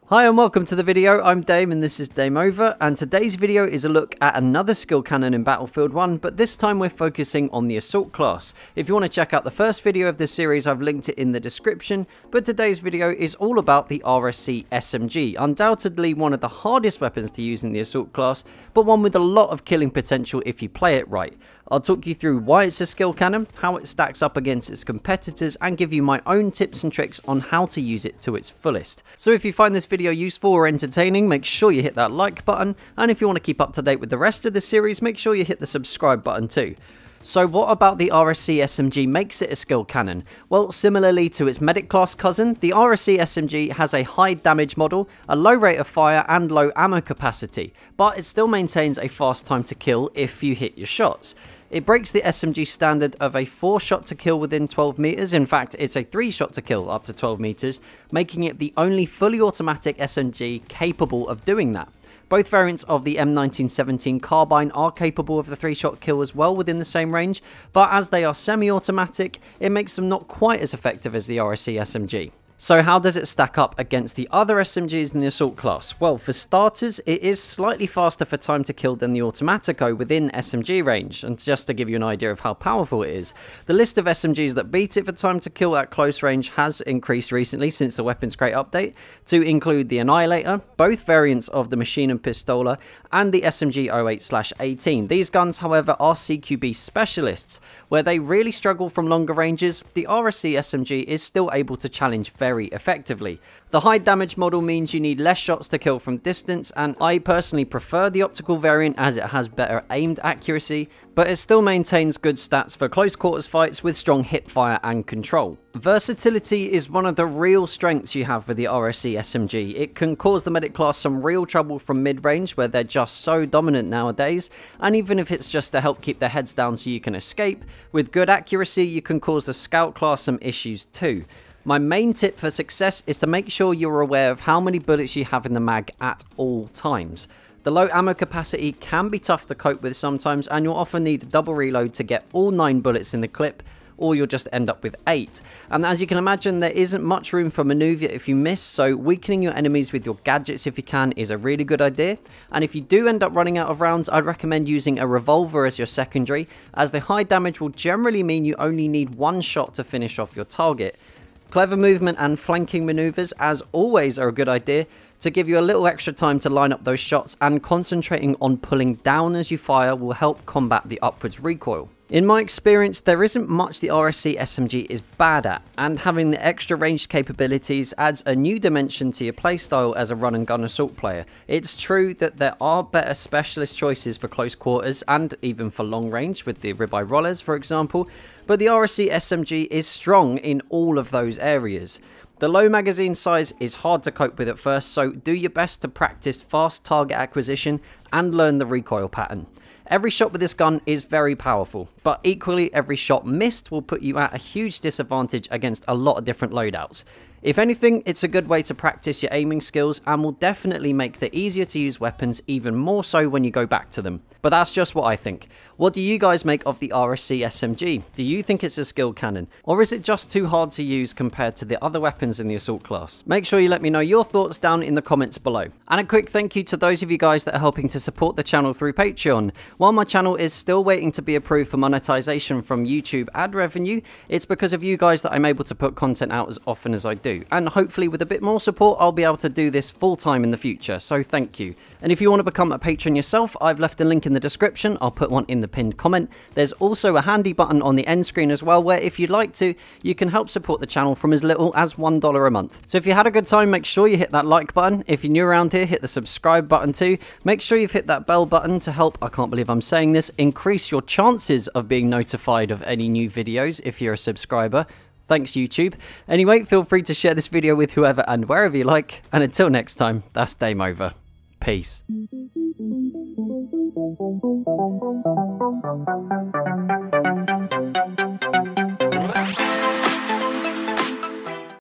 Hi and welcome to the video. I'm Dame and this is Dame Over, and today's video is a look at another skill cannon in Battlefield 1, but this time we're focusing on the assault class. If you want to check out the first video of this series, I've linked it in the description, but today's video is all about the RSC SMG, undoubtedly one of the hardest weapons to use in the assault class, but one with a lot of killing potential if you play it right. I'll talk you through why it's a skill cannon, how it stacks up against its competitors, and give you my own tips and tricks on how to use it to its fullest. So if you find this video useful or entertaining, make sure you hit that like button, and if you want to keep up to date with the rest of the series, make sure you hit the subscribe button too. So what about the RSC SMG makes it a skill cannon? Well, similarly to its medic class cousin, the RSC SMG has a high damage model, a low rate of fire and low ammo capacity, but it still maintains a fast time to kill if you hit your shots. It breaks the SMG standard of a 4-shot to kill within 12 meters. In fact, it's a 3-shot to kill up to 12 meters, making it the only fully automatic SMG capable of doing that. Both variants of the M1917 carbine are capable of the 3-shot kill as well within the same range, but as they are semi-automatic, it makes them not quite as effective as the RSC SMG. So how does it stack up against the other SMGs in the assault class? Well, for starters, it is slightly faster for time to kill than the Automatico within SMG range, and just to give you an idea of how powerful it is, the list of SMGs that beat it for time to kill at close range has increased recently since the Weapons Crate update, to include the Annihilator, both variants of the Machine and Pistola, and the SMG 08/18. These guns, however, are CQB specialists. Where they really struggle from longer ranges, the RSC SMG is still able to challenge very effectively. The high damage model means you need less shots to kill from distance, and I personally prefer the optical variant as it has better aimed accuracy, but it still maintains good stats for close quarters fights with strong hip fire and control. Versatility is one of the real strengths you have with the RSC SMG. It can cause the medic class some real trouble from mid-range where they're just so dominant nowadays, and even if it's just to help keep their heads down so you can escape, with good accuracy you can cause the scout class some issues too. My main tip for success is to make sure you're aware of how many bullets you have in the mag at all times. The low ammo capacity can be tough to cope with sometimes, and you'll often need a double reload to get all 9 bullets in the clip, or you'll just end up with 8. And as you can imagine, there isn't much room for maneuver if you miss, so weakening your enemies with your gadgets if you can is a really good idea. And if you do end up running out of rounds, I'd recommend using a revolver as your secondary, as the high damage will generally mean you only need 1 shot to finish off your target. Clever movement and flanking maneuvers, as always, are a good idea to give you a little extra time to line up those shots, and concentrating on pulling down as you fire will help combat the upwards recoil. In my experience, there isn't much the RSC SMG is bad at, and having the extra ranged capabilities adds a new dimension to your playstyle as a run and gun assault player. It's true that there are better specialist choices for close quarters and even for long range, with the Ribeyrolles for example, but the RSC SMG is strong in all of those areas. The low magazine size is hard to cope with at first, so do your best to practice fast target acquisition and learn the recoil pattern. Every shot with this gun is very powerful, but equally every shot missed will put you at a huge disadvantage against a lot of different loadouts. If anything, it's a good way to practice your aiming skills and will definitely make the easier to use weapons even more so when you go back to them. But that's just what I think. What do you guys make of the RSC SMG? Do you think it's a skill cannon? Or is it just too hard to use compared to the other weapons in the assault class? Make sure you let me know your thoughts down in the comments below. And a quick thank you to those of you guys that are helping to support the channel through Patreon. While my channel is still waiting to be approved for monetization from YouTube ad revenue, it's because of you guys that I'm able to put content out as often as I do. And hopefully with a bit more support, I'll be able to do this full time in the future, so thank you. And if you want to become a patron yourself, I've left a link in the description. I'll put one in the pinned comment. There's also a handy button on the end screen as well, where if you'd like to, you can help support the channel from as little as $1 a month. So if you had a good time, make sure you hit that like button. If you're new around here, hit the subscribe button too. Make sure you've hit that bell button to help, I can't believe I'm saying this, increase your chances of being notified of any new videos if you're a subscriber. Thanks, YouTube. Anyway, feel free to share this video with whoever and wherever you like. And until next time, that's Dame Over. Peace.